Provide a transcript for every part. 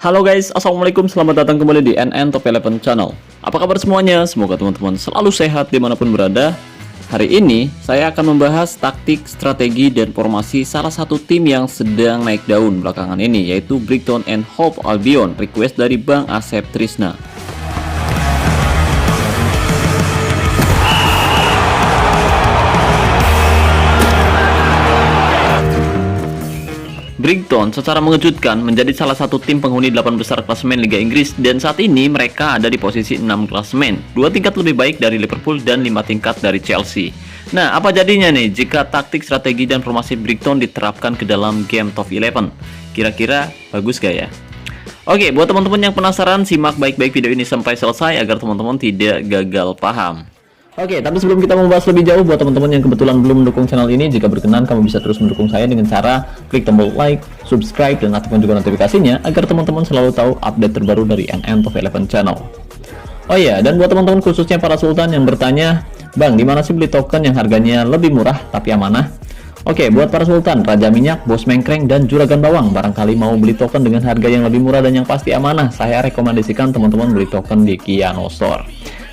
Halo guys, assalamualaikum, selamat datang kembali di NN Top 11 Channel. Apa kabar semuanya? Semoga teman-teman selalu sehat dimanapun berada. Hari ini saya akan membahas taktik, strategi, dan formasi salah satu tim yang sedang naik daun belakangan ini, yaitu Brighton and Hove Albion. Request dari Bang Asep Trisna. Brighton secara mengejutkan menjadi salah satu tim penghuni 8 besar klasemen Liga Inggris, dan saat ini mereka ada di posisi 6 klasemen, 2 tingkat lebih baik dari Liverpool dan 5 tingkat dari Chelsea. Nah, apa jadinya nih jika taktik, strategi, dan formasi Brighton diterapkan ke dalam game Top 11? Kira-kira bagus gak ya? Oke, buat teman-teman yang penasaran, simak baik-baik video ini sampai selesai agar teman-teman tidak gagal paham. Oke, tapi sebelum kita membahas lebih jauh, buat teman-teman yang kebetulan belum mendukung channel ini, jika berkenan kamu bisa terus mendukung saya dengan cara klik tombol like, subscribe, dan aktifkan juga notifikasinya agar teman-teman selalu tahu update terbaru dari NN Top 11 Channel. Oh iya, dan buat teman-teman khususnya para sultan yang bertanya, Bang, di mana sih beli token yang harganya lebih murah tapi amanah? Oke, buat para sultan, Raja Minyak, Bos Mengkreng, dan Juragan Bawang, barangkali mau beli token dengan harga yang lebih murah dan yang pasti amanah, saya rekomendasikan teman-teman beli token di Kiano Store.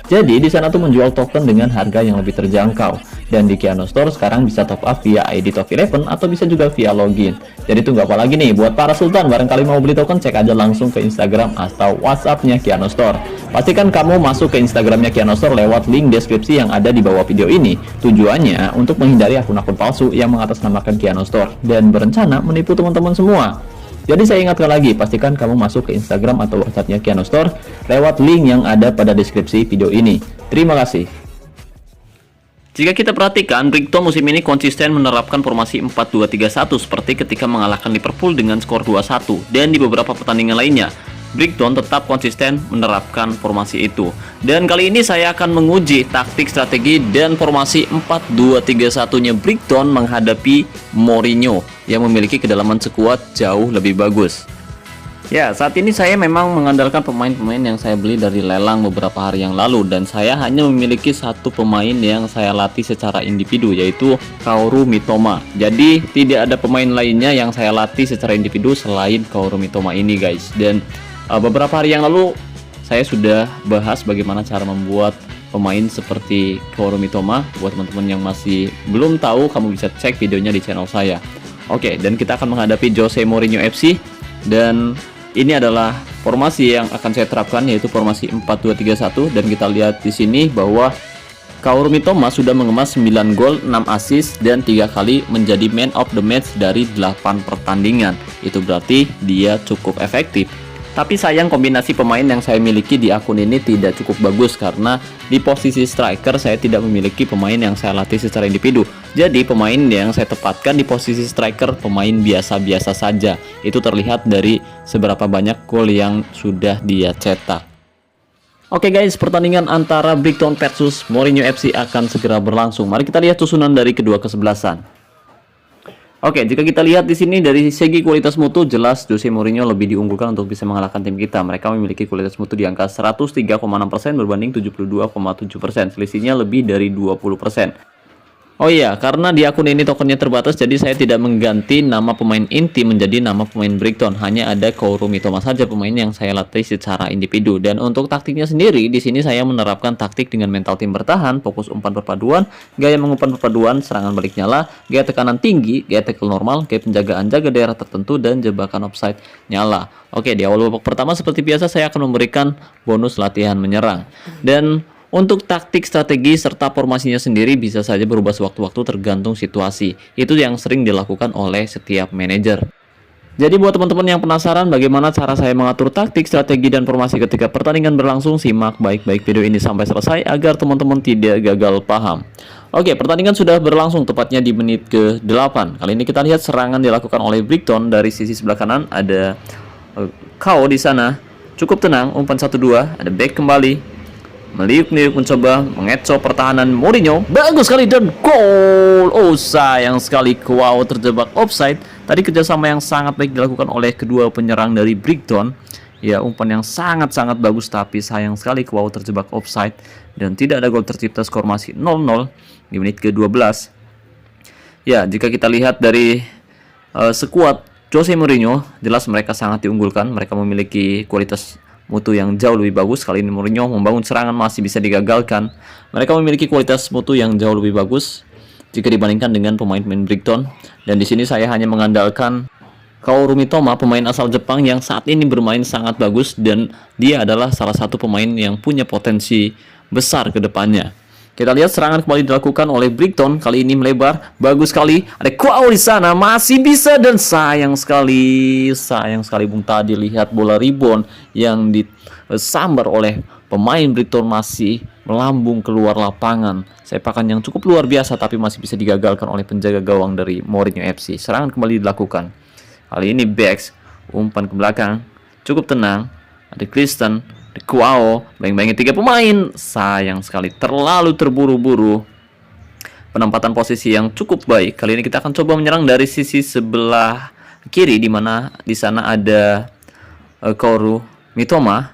Jadi di sana tuh menjual token dengan harga yang lebih terjangkau, dan di Kiano Store sekarang bisa top up via ID Top 11 atau bisa juga via login. Jadi tunggu apa lagi nih buat para sultan, barangkali mau beli token, cek aja langsung ke Instagram atau WhatsApp-nya Kiano Store. Pastikan kamu masuk ke Instagramnya Kiano Store lewat link deskripsi yang ada di bawah video ini. Tujuannya untuk menghindari akun-akun palsu yang mengatasnamakan Kiano Store dan berencana menipu teman-teman semua. Jadi saya ingatkan lagi, pastikan kamu masuk ke Instagram atau WhatsApp-nya Kiano Store lewat link yang ada pada deskripsi video ini. Terima kasih. Jika kita perhatikan, Brighton musim ini konsisten menerapkan formasi 4-2-3-1 seperti ketika mengalahkan Liverpool dengan skor 2-1, dan di beberapa pertandingan lainnya Brighton tetap konsisten menerapkan formasi itu. Dan kali ini saya akan menguji taktik, strategi, dan formasi 4-2-3-1-nya Brighton menghadapi Mourinho yang memiliki kedalaman skuad jauh lebih bagus. Ya, saat ini saya memang mengandalkan pemain-pemain yang saya beli dari lelang beberapa hari yang lalu, dan saya hanya memiliki satu pemain yang saya latih secara individu, yaitu Kaoru Mitoma. Jadi tidak ada pemain lainnya yang saya latih secara individu selain Kaoru Mitoma ini, guys. Dan beberapa hari yang lalu saya sudah bahas bagaimana cara membuat pemain seperti Kaoru Mitoma. Buat teman-teman yang masih belum tahu, kamu bisa cek videonya di channel saya. Oke, dan kita akan menghadapi Jose Mourinho FC, dan ini adalah formasi yang akan saya terapkan, yaitu formasi 4-2-3-1. Dan kita lihat di sini bahwa Kaoru Mitoma sudah mengemas 9 gol, 6 assist, dan 3 kali menjadi man of the match dari 8 pertandingan. Itu berarti dia cukup efektif. Tapi sayang kombinasi pemain yang saya miliki di akun ini tidak cukup bagus, karena di posisi striker saya tidak memiliki pemain yang saya latih secara individu. Jadi pemain yang saya tempatkan di posisi striker pemain biasa-biasa saja. Itu terlihat dari seberapa banyak gol yang sudah dia cetak. Oke guys, pertandingan antara Brighton versus Mourinho FC akan segera berlangsung. Mari kita lihat susunan dari kedua kesebelasan. Oke, jika kita lihat di sini dari segi kualitas mutu, jelas Jose Mourinho lebih diunggulkan untuk bisa mengalahkan tim kita. Mereka memiliki kualitas mutu di angka 103,6% berbanding 72,7%. Selisihnya lebih dari 20%. Oh iya, karena di akun ini tokennya terbatas, jadi saya tidak mengganti nama pemain inti menjadi nama pemain Brighton. Hanya ada Kaoru Mitoma saja pemain yang saya latih secara individu. Dan untuk taktiknya sendiri, di sini saya menerapkan taktik dengan mental tim bertahan, fokus umpan perpaduan, gaya mengumpan perpaduan, serangan balik nyala, gaya tekanan tinggi, gaya tackle normal, gaya penjagaan jaga daerah tertentu, dan jebakan offside nyala. Oke, di awal babak pertama seperti biasa saya akan memberikan bonus latihan menyerang. Dan untuk taktik, strategi, serta formasinya sendiri bisa saja berubah sewaktu-waktu tergantung situasi. Itu yang sering dilakukan oleh setiap manajer. Jadi buat teman-teman yang penasaran bagaimana cara saya mengatur taktik, strategi, dan formasi ketika pertandingan berlangsung, simak baik-baik video ini sampai selesai agar teman-teman tidak gagal paham. Oke, pertandingan sudah berlangsung tepatnya di menit ke-8. Kali ini kita lihat serangan dilakukan oleh Brighton. Dari sisi sebelah kanan ada Kao di sana. Cukup tenang, umpan 1-2, ada back kembali. Meliuk-liuk mencoba mengecoh pertahanan Mourinho. Bagus sekali dan gol. Oh, sayang sekali, wow, terjebak offside. Tadi kerjasama yang sangat baik dilakukan oleh kedua penyerang dari Brighton. Ya, umpan yang sangat-sangat bagus, tapi sayang sekali wow, terjebak offside. Dan tidak ada gol tercipta, skor masih 0-0 di menit ke-12. Ya, jika kita lihat dari skuad Jose Mourinho, jelas mereka sangat diunggulkan. Mereka memiliki kualitas mutu yang jauh lebih bagus. Kali ini Mourinho membangun serangan masih bisa digagalkan. Mereka memiliki kualitas mutu yang jauh lebih bagus jika dibandingkan dengan pemain-pemain Brighton. Dan di sini saya hanya mengandalkan Kaoru Mitoma, pemain asal Jepang yang saat ini bermain sangat bagus dan dia adalah salah satu pemain yang punya potensi besar ke depannya. Kita lihat serangan kembali dilakukan oleh Brighton, kali ini melebar, bagus sekali. Ada Kuau di sana, masih bisa, dan sayang sekali Bung tadi lihat bola rebound yang disambar oleh pemain Brighton masih melambung keluar lapangan. Sepakan yang cukup luar biasa tapi masih bisa digagalkan oleh penjaga gawang dari Mourinho FC. Serangan kembali dilakukan. Kali ini Bex umpan ke belakang, cukup tenang. Ada Kristen, ada Kuau, bayang-bayangin 3 pemain. Sayang sekali, terlalu terburu-buru. Penempatan posisi yang cukup baik. Kali ini kita akan coba menyerang dari sisi sebelah kiri, di mana di sana ada Kaoru Mitoma.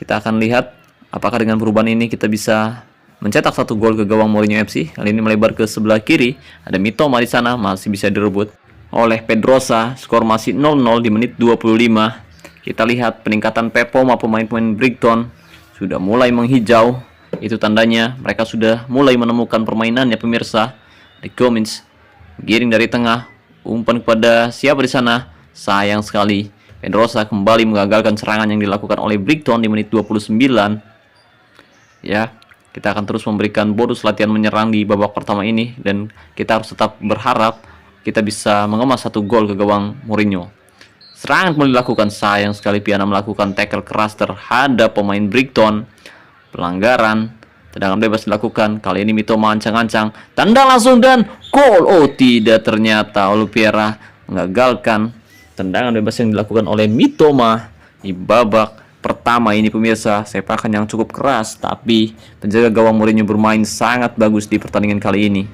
Kita akan lihat apakah dengan perubahan ini kita bisa mencetak 1 gol ke gawang Mourinho FC. Kali ini melebar ke sebelah kiri, ada Mitoma di sana, masih bisa direbut oleh Pedrosa. Skor masih 0-0 di menit 25. Kita lihat peningkatan performa pemain-pemain Brighton sudah mulai menghijau. Itu tandanya mereka sudah mulai menemukan permainannya, pemirsa. The Gomez giring dari tengah, umpan kepada siapa di sana? Sayang sekali, Pedrosa kembali mengagalkan serangan yang dilakukan oleh Brighton di menit 29. Ya, kita akan terus memberikan bonus latihan menyerang di babak pertama ini dan kita harus tetap berharap kita bisa mengemas 1 gol ke gawang Mourinho. Serangan kembali dilakukan, sayang sekali Piana melakukan tackle keras terhadap pemain Brighton. Pelanggaran, tendangan bebas dilakukan. Kali ini Mitoma ancang-ancang, tendang langsung dan gol. Oh tidak, ternyata Oliveira mengagalkan tendangan bebas yang dilakukan oleh Mitoma di babak pertama ini, pemirsa. Sepakan yang cukup keras, tapi penjaga gawang Mourinho bermain sangat bagus di pertandingan kali ini.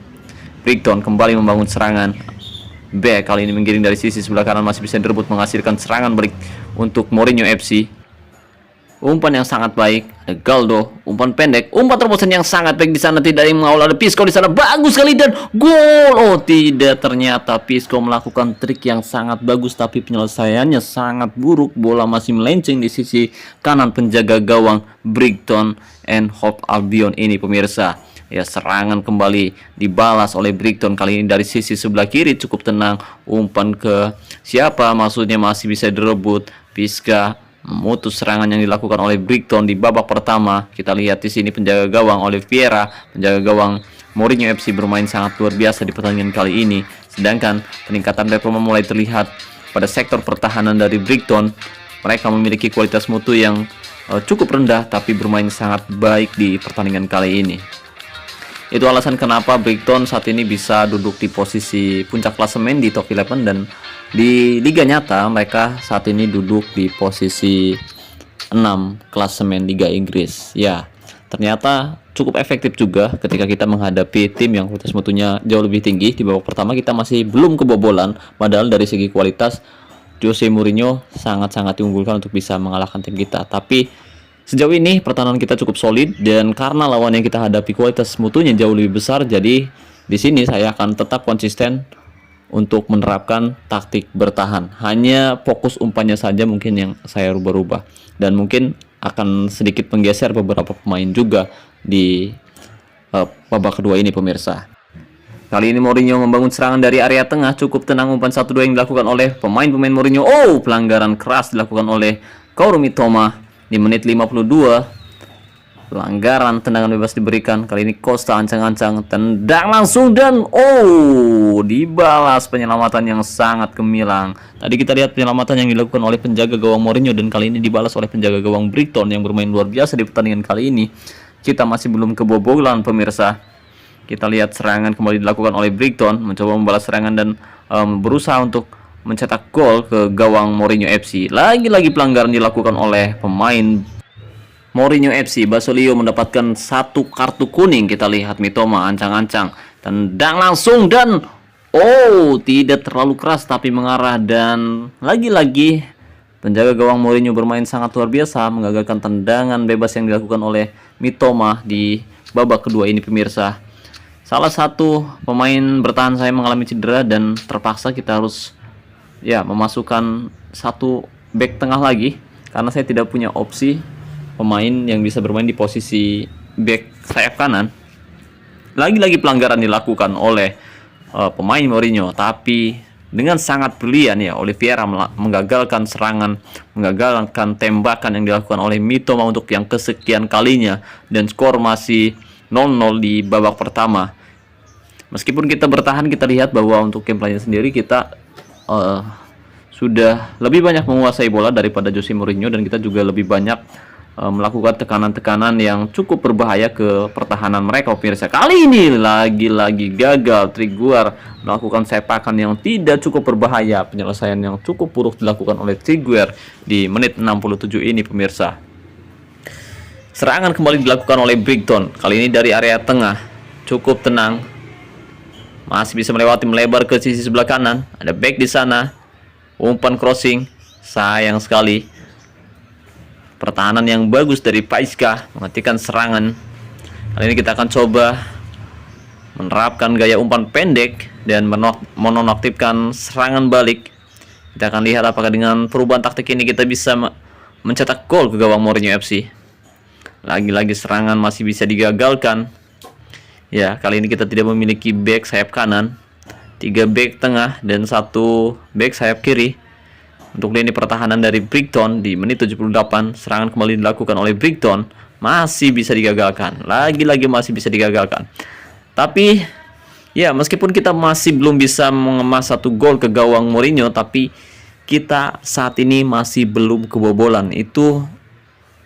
Brighton kembali membangun serangan. Back kali ini menggiring dari sisi sebelah kanan, masih bisa direbut, menghasilkan serangan balik untuk Mourinho FC. Umpan yang sangat baik, ada Galdo, umpan pendek, umpan terobosan yang sangat baik di sana, tidak ada yang mengawal, ada Pisco di sana, bagus sekali dan gol. Oh tidak, ternyata Pisco melakukan trik yang sangat bagus tapi penyelesaiannya sangat buruk. Bola masih melenceng di sisi kanan penjaga gawang Brighton and Hove Albion ini, pemirsa. Ya, serangan kembali dibalas oleh Brighton, kali ini dari sisi sebelah kiri, cukup tenang. Umpan ke siapa? Maksudnya masih bisa direbut. Pisca memutus serangan yang dilakukan oleh Brighton di babak pertama. Kita lihat di sini penjaga gawang Oliveira, penjaga gawang Mourinho FC bermain sangat luar biasa di pertandingan kali ini. Sedangkan peningkatan performa mulai terlihat pada sektor pertahanan dari Brighton. Mereka memiliki kualitas mutu yang cukup rendah tapi bermain sangat baik di pertandingan kali ini. Itu alasan kenapa Brighton saat ini bisa duduk di posisi puncak klasemen di top 11, dan di liga nyata mereka saat ini duduk di posisi 6 klasemen Liga Inggris. Ya, ternyata cukup efektif juga ketika kita menghadapi tim yang kualitas mutunya jauh lebih tinggi. Di babak pertama kita masih belum kebobolan, padahal dari segi kualitas Jose Mourinho sangat-sangat diunggulkan untuk bisa mengalahkan tim kita. Tapi sejauh ini pertahanan kita cukup solid, dan karena lawan yang kita hadapi kualitas mutunya jauh lebih besar, jadi di sini saya akan tetap konsisten untuk menerapkan taktik bertahan. Hanya fokus umpannya saja mungkin yang saya rubah-rubah, dan mungkin akan sedikit menggeser beberapa pemain juga di babak kedua ini, pemirsa. Kali ini Mourinho membangun serangan dari area tengah, cukup tenang, umpan 1-2 yang dilakukan oleh pemain-pemain Mourinho. Oh, pelanggaran keras dilakukan oleh Kaoru Mitoma di menit 52. Pelanggaran, tendangan bebas diberikan. Kali ini Costa ancang-ancang, tendang langsung dan dibalas penyelamatan yang sangat gemilang. Tadi kita lihat penyelamatan yang dilakukan oleh penjaga gawang Mourinho, dan kali ini dibalas oleh penjaga gawang Brighton yang bermain luar biasa di pertandingan kali ini. Kita masih belum kebobolan, pemirsa. Kita lihat serangan kembali dilakukan oleh Brighton, mencoba membalas serangan dan berusaha untuk mencetak gol ke gawang Mourinho FC. Lagi-lagi pelanggaran dilakukan oleh pemain Mourinho FC. Basolio mendapatkan 1 kartu kuning. Kita lihat Mitoma ancang-ancang, tendang langsung dan tidak terlalu keras tapi mengarah, dan lagi-lagi penjaga gawang Mourinho bermain sangat luar biasa, mengagalkan tendangan bebas yang dilakukan oleh Mitoma di babak kedua ini, pemirsa. Salah satu pemain bertahan saya mengalami cedera dan terpaksa kita harus ya memasukkan satu back tengah lagi karena saya tidak punya opsi pemain yang bisa bermain di posisi back sayap kanan. Lagi-lagi pelanggaran dilakukan oleh pemain Mourinho, tapi dengan sangat brilian ya Oliveira menggagalkan serangan, menggagalkan tembakan yang dilakukan oleh Mitoma untuk yang kesekian kalinya, dan skor masih 0-0 di babak pertama. Meskipun kita bertahan, kita lihat bahwa untuk game plan sendiri kita sudah lebih banyak menguasai bola daripada Jose Mourinho, dan kita juga lebih banyak melakukan tekanan-tekanan yang cukup berbahaya ke pertahanan mereka, pemirsa. Kali ini lagi-lagi gagal Triguar melakukan sepakan yang tidak cukup berbahaya. Penyelesaian yang cukup buruk dilakukan oleh Triguar di menit 67 ini, pemirsa. Serangan kembali dilakukan oleh Brighton. Kali ini dari area tengah. Cukup tenang. Masih bisa melewati, melebar ke sisi sebelah kanan. Ada back di sana. Umpan crossing. Sayang sekali. Pertahanan yang bagus dari Paiska menghentikan serangan. Kali ini kita akan coba menerapkan gaya umpan pendek dan menonaktifkan serangan balik. Kita akan lihat apakah dengan perubahan taktik ini kita bisa mencetak gol ke gawang Mourinho FC. Lagi-lagi serangan masih bisa digagalkan. Ya, kali ini kita tidak memiliki back sayap kanan, 3 back tengah dan 1 back sayap kiri. Untuk lini pertahanan dari Brighton di menit 78, serangan kembali dilakukan oleh Brighton, masih bisa digagalkan. Lagi-lagi masih bisa digagalkan. Tapi ya, meskipun kita masih belum bisa mengemas 1 gol ke gawang Mourinho, tapi kita saat ini masih belum kebobolan. Itu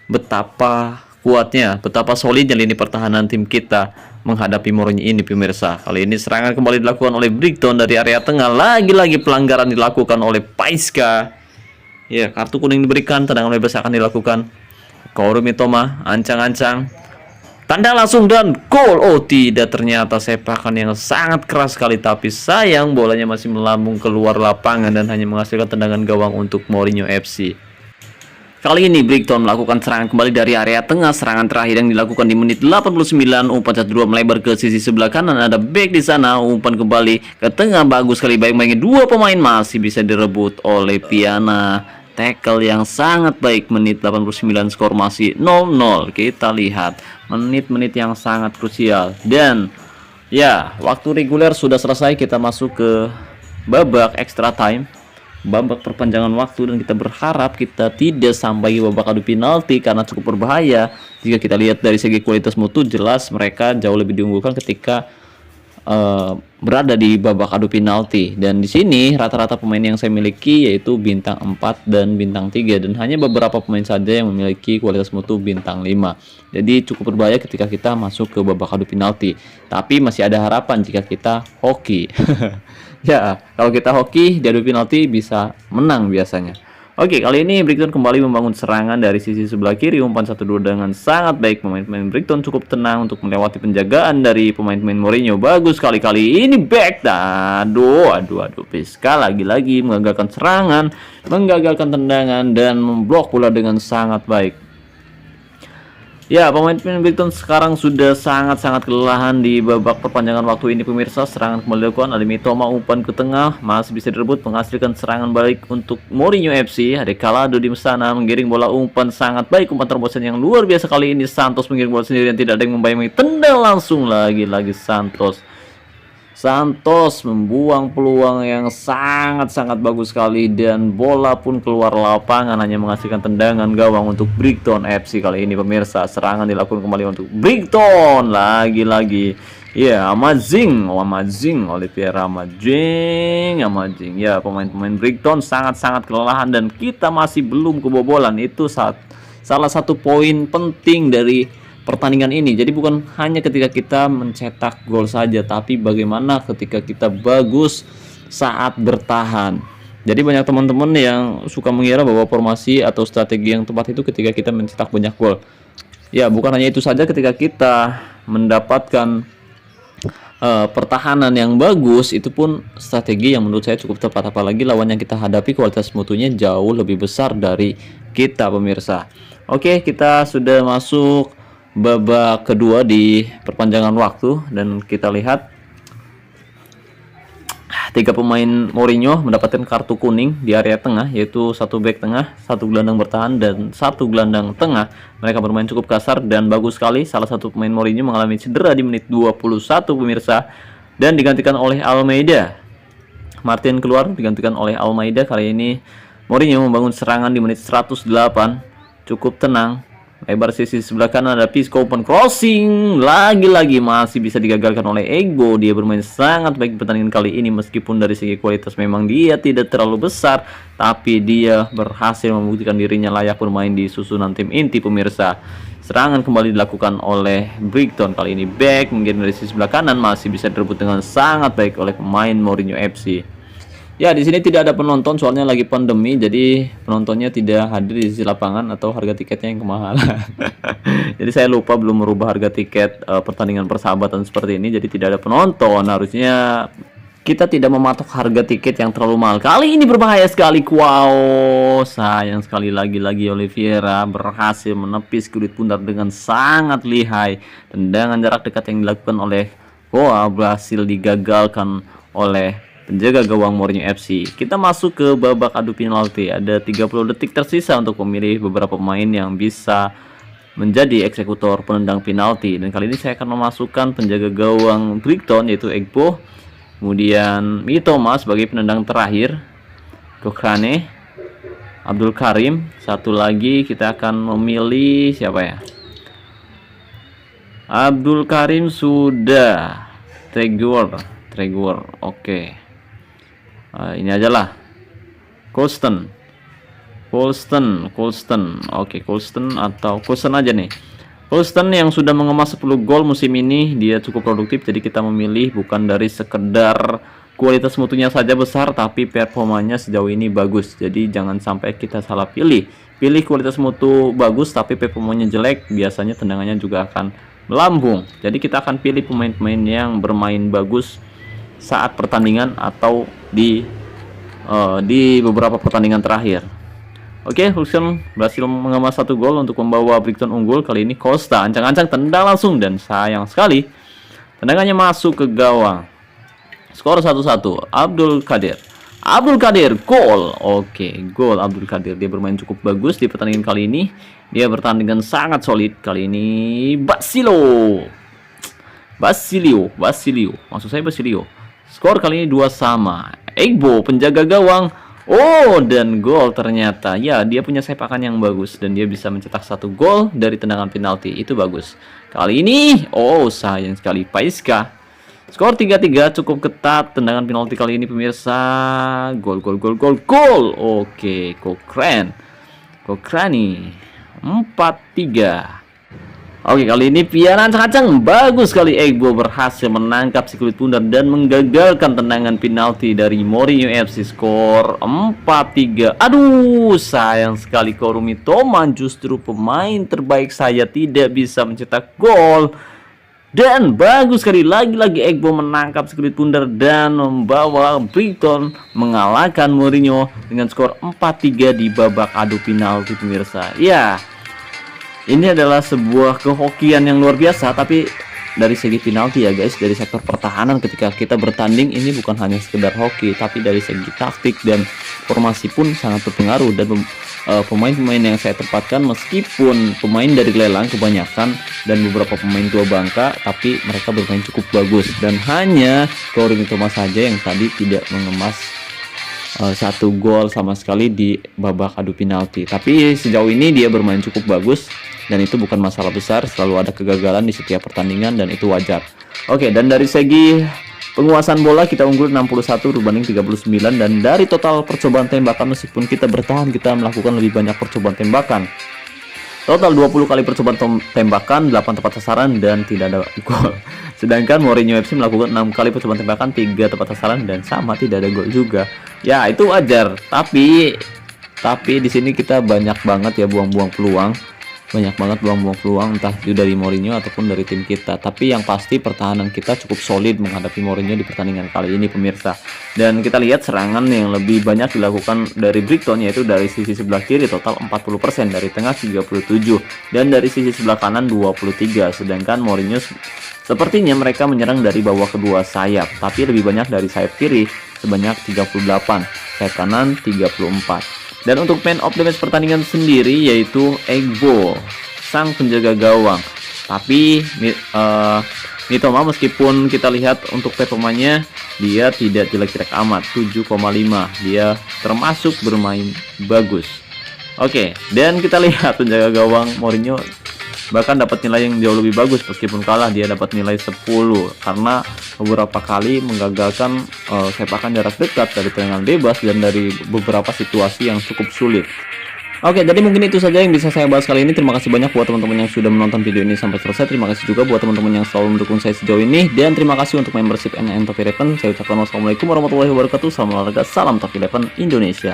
betapa kuatnya, betapa solidnya lini pertahanan tim kita menghadapi Mourinho ini, pemirsa. Kali ini serangan kembali dilakukan oleh Brighton dari area tengah. Lagi-lagi pelanggaran dilakukan oleh Paiska. Ya, kartu kuning diberikan, tendangan bebas akan dilakukan. Kaoru Mitoma ancang-ancang, tanda langsung dan gol. Oh tidak, ternyata sepakan yang sangat keras sekali, tapi sayang bolanya masih melambung keluar lapangan dan hanya menghasilkan tendangan gawang untuk Mourinho FC. Kali ini Brighton melakukan serangan kembali dari area tengah. Serangan terakhir yang dilakukan di menit 89, umpan 1-2 melebar ke sisi sebelah kanan. Ada back di sana, umpan kembali ke tengah, bagus sekali baik-baiknya 2 pemain, masih bisa direbut oleh Piana. Tackle yang sangat baik, menit 89, skor masih 0-0. Kita lihat menit-menit yang sangat krusial. Dan ya, waktu reguler sudah selesai, kita masuk ke babak extra time, babak perpanjangan waktu, dan kita berharap kita tidak sampai babak adu penalti karena cukup berbahaya. Jika kita lihat dari segi kualitas mutu, jelas mereka jauh lebih diunggulkan ketika berada di babak adu penalti. Dan di sini rata-rata pemain yang saya miliki yaitu bintang 4 dan bintang 3, dan hanya beberapa pemain saja yang memiliki kualitas mutu bintang 5. Jadi cukup berbahaya ketika kita masuk ke babak adu penalti. Tapi masih ada harapan jika kita hoki. Ya, kalau kita hoki di adu penalti bisa menang biasanya. Oke, kali ini Brighton kembali membangun serangan dari sisi sebelah kiri. Umpan 1-2 dengan sangat baik. Pemain-pemain Brighton cukup tenang untuk melewati penjagaan dari pemain-pemain Mourinho. Bagus kali-kali ini back. Aduh. Paiska lagi-lagi menggagalkan serangan, menggagalkan tendangan, dan memblok pula dengan sangat baik. Ya, pemain-pemain Brighton sekarang sudah sangat-sangat kelelahan di babak perpanjangan waktu ini, pemirsa. Serangan kembali dilakukan, ada Mitoma, umpan ke tengah, masih bisa direbut, menghasilkan serangan balik untuk Mourinho FC. Ada Calado di sana, menggiring bola, umpan sangat baik, umpan terobosan yang luar biasa kali ini. Santos menggiring bola sendirian, tidak ada yang membayang, tendang langsung, lagi-lagi Santos membuang peluang yang sangat-sangat bagus sekali, dan bola pun keluar lapangan, hanya menghasilkan tendangan gawang untuk Brighton FC kali ini, pemirsa. Serangan dilakukan kembali untuk Brighton lagi-lagi. Ya, amazing Oliveira, amazing. Ya, pemain-pemain Brighton sangat-sangat kelelahan dan kita masih belum kebobolan. Itu salah satu poin penting dari pertandingan ini. Jadi bukan hanya ketika kita mencetak gol saja, tapi bagaimana ketika kita bagus saat bertahan. Jadi banyak teman-teman yang suka mengira bahwa formasi atau strategi yang tepat itu ketika kita mencetak banyak gol. Ya, bukan hanya itu saja, ketika kita mendapatkan pertahanan yang bagus, itu pun strategi yang menurut saya cukup tepat, apalagi lawan yang kita hadapi kualitas mutunya jauh lebih besar dari kita, pemirsa. Oke, kita sudah masuk babak kedua di perpanjangan waktu, dan kita lihat Tiga pemain Mourinho mendapatkan kartu kuning di area tengah, yaitu satu bek tengah, satu gelandang bertahan, dan satu gelandang tengah. Mereka bermain cukup kasar dan bagus sekali. Salah satu pemain Mourinho mengalami cedera di menit 21 pemirsa, dan digantikan oleh Almeida. Martin keluar digantikan oleh Almeida. Kali ini Mourinho membangun serangan di menit 108, cukup tenang. Lebar sisi sebelah kanan ada Pisco, open crossing, lagi-lagi masih bisa digagalkan oleh Egbo. Dia bermain sangat baik di pertandingan kali ini, meskipun dari segi kualitas memang dia tidak terlalu besar, tapi dia berhasil membuktikan dirinya layak bermain di susunan tim inti pemirsa. Serangan kembali dilakukan oleh Brighton, kali ini back mungkin dari sisi sebelah kanan masih bisa direbut dengan sangat baik oleh pemain Mourinho FC. Ya, di sini tidak ada penonton soalnya lagi pandemi, jadi penontonnya tidak hadir di sisi lapangan atau harga tiketnya yang kemahalan. Jadi saya lupa belum merubah harga tiket pertandingan persahabatan seperti ini, jadi tidak ada penonton. Harusnya kita tidak mematok harga tiket yang terlalu mahal. Kali ini berbahaya sekali. Wow, sayang sekali lagi-lagi Oliveira berhasil menepis kulit pundar dengan sangat lihai. Tendangan jarak dekat yang dilakukan oleh berhasil digagalkan oleh penjaga gawang Mourinho FC. Kita masuk ke babak adu penalti. Ada 30 detik tersisa untuk memilih beberapa pemain yang bisa menjadi eksekutor penendang penalti. Dan kali ini saya akan memasukkan penjaga gawang Brighton yaitu Egbo, kemudian Mitoma sebagai penendang terakhir, Kokrane, Abdul Karim. Satu lagi kita akan memilih siapa ya? Abdul Karim sudah. Treguer. Oke. Ini aja lah. Colston. Oke, Colston atau Colston aja nih. Colston yang sudah mengemas 10 gol musim ini, dia cukup produktif, jadi kita memilih bukan dari sekedar kualitas mutunya saja besar, tapi performanya sejauh ini bagus. Jadi jangan sampai kita salah pilih. Pilih kualitas mutu bagus tapi performanya jelek, biasanya tendangannya juga akan melambung. Jadi kita akan pilih pemain-pemain yang bermain bagus saat pertandingan atau di beberapa pertandingan terakhir. Oke, Hulkson berhasil mengemas 1 gol untuk membawa Brighton unggul. Kali ini Costa ancang-ancang tendang langsung dan sayang sekali tendangannya masuk ke gawang. Skor 1-1. Abdul Kadir gol. Oke, gol Abdul Kadir. Dia bermain cukup bagus di pertandingan kali ini. Dia bertandingan sangat solid. Kali ini Basilio. Maksud saya Basilio. Skor kali ini 2 sama. Egbo penjaga gawang. Dan gol ternyata. Ya, dia punya sepakan yang bagus dan dia bisa mencetak 1 gol dari tendangan penalti. Itu bagus. Kali ini sayang sekali Paiska. Skor 3-3 cukup ketat. Tendangan penalti kali ini pemirsa. Gol. Oke, Kokrane 4-3. Oke, kali ini piala ancang-ancang bagus sekali. Egbo berhasil menangkap si kulit pundar dan menggagalkan tendangan penalti dari Mourinho FC. Skor 4-3. Aduh, sayang sekali Koru Mitoma, justru pemain terbaik saya, tidak bisa mencetak gol. Dan bagus sekali lagi-lagi Egbo menangkap si kulit pundar dan membawa Brighton mengalahkan Mourinho dengan skor 4-3 di babak adu penalti pemirsa. Ya, ini adalah sebuah kehokian yang luar biasa, tapi dari segi penalti ya guys, dari sektor pertahanan ketika kita bertanding ini bukan hanya sekedar hoki, tapi dari segi taktik dan formasi pun sangat berpengaruh. Dan pemain-pemain yang saya tempatkan meskipun pemain dari lelang kebanyakan dan beberapa pemain tua bangka, tapi mereka bermain cukup bagus, dan hanya Koru Mitoma saja yang tadi tidak mengemas 1 gol sama sekali di babak adu penalti. Tapi sejauh ini dia bermain cukup bagus dan itu bukan masalah besar. Selalu ada kegagalan di setiap pertandingan dan itu wajar. Oke, dan dari segi penguasaan bola kita unggul 61 berbanding 39, dan dari total percobaan tembakan meskipun kita bertahan, kita melakukan lebih banyak percobaan tembakan. Total 20 kali percobaan tembakan, 8 tepat sasaran dan tidak ada gol. Sedangkan Mourinho FC melakukan 6 kali percobaan tembakan, 3 tepat sasaran dan sama tidak ada gol juga. Ya, itu wajar. Tapi di sini kita banyak banget ya buang-buang peluang. Entah itu dari Mourinho ataupun dari tim kita. Tapi yang pasti pertahanan kita cukup solid menghadapi Mourinho di pertandingan kali ini pemirsa. Dan kita lihat serangan yang lebih banyak dilakukan dari Brighton, yaitu dari sisi sebelah kiri total 40%, dari tengah 37, dan dari sisi sebelah kanan 23. Sedangkan Mourinho sepertinya mereka menyerang dari bawah kedua sayap, tapi lebih banyak dari sayap kiri. sebanyak 38, sayap kanan 34. Dan untuk man of the match pertandingan sendiri yaitu Egbo, sang penjaga gawang. Tapi Mitoma meskipun kita lihat untuk performanya dia tidak jelek-jelek amat, 7,5. Dia termasuk bermain bagus. Oke, dan kita lihat penjaga gawang Mourinho bahkan dapat nilai yang jauh lebih bagus meskipun kalah. Dia dapat nilai 10 karena beberapa kali menggagalkan sepakan jarak dekat dari tendangan bebas dan dari beberapa situasi yang cukup sulit. Oke, jadi mungkin itu saja yang bisa saya bahas kali ini. Terima kasih banyak buat teman-teman yang sudah menonton video ini sampai selesai. Terima kasih juga buat teman-teman yang selalu mendukung saya sejauh ini, dan terima kasih untuk membership NN Top 11. Saya ucapkan wassalamualaikum warahmatullahi wabarakatuh. Salam olahraga, salam Top 11 Indonesia.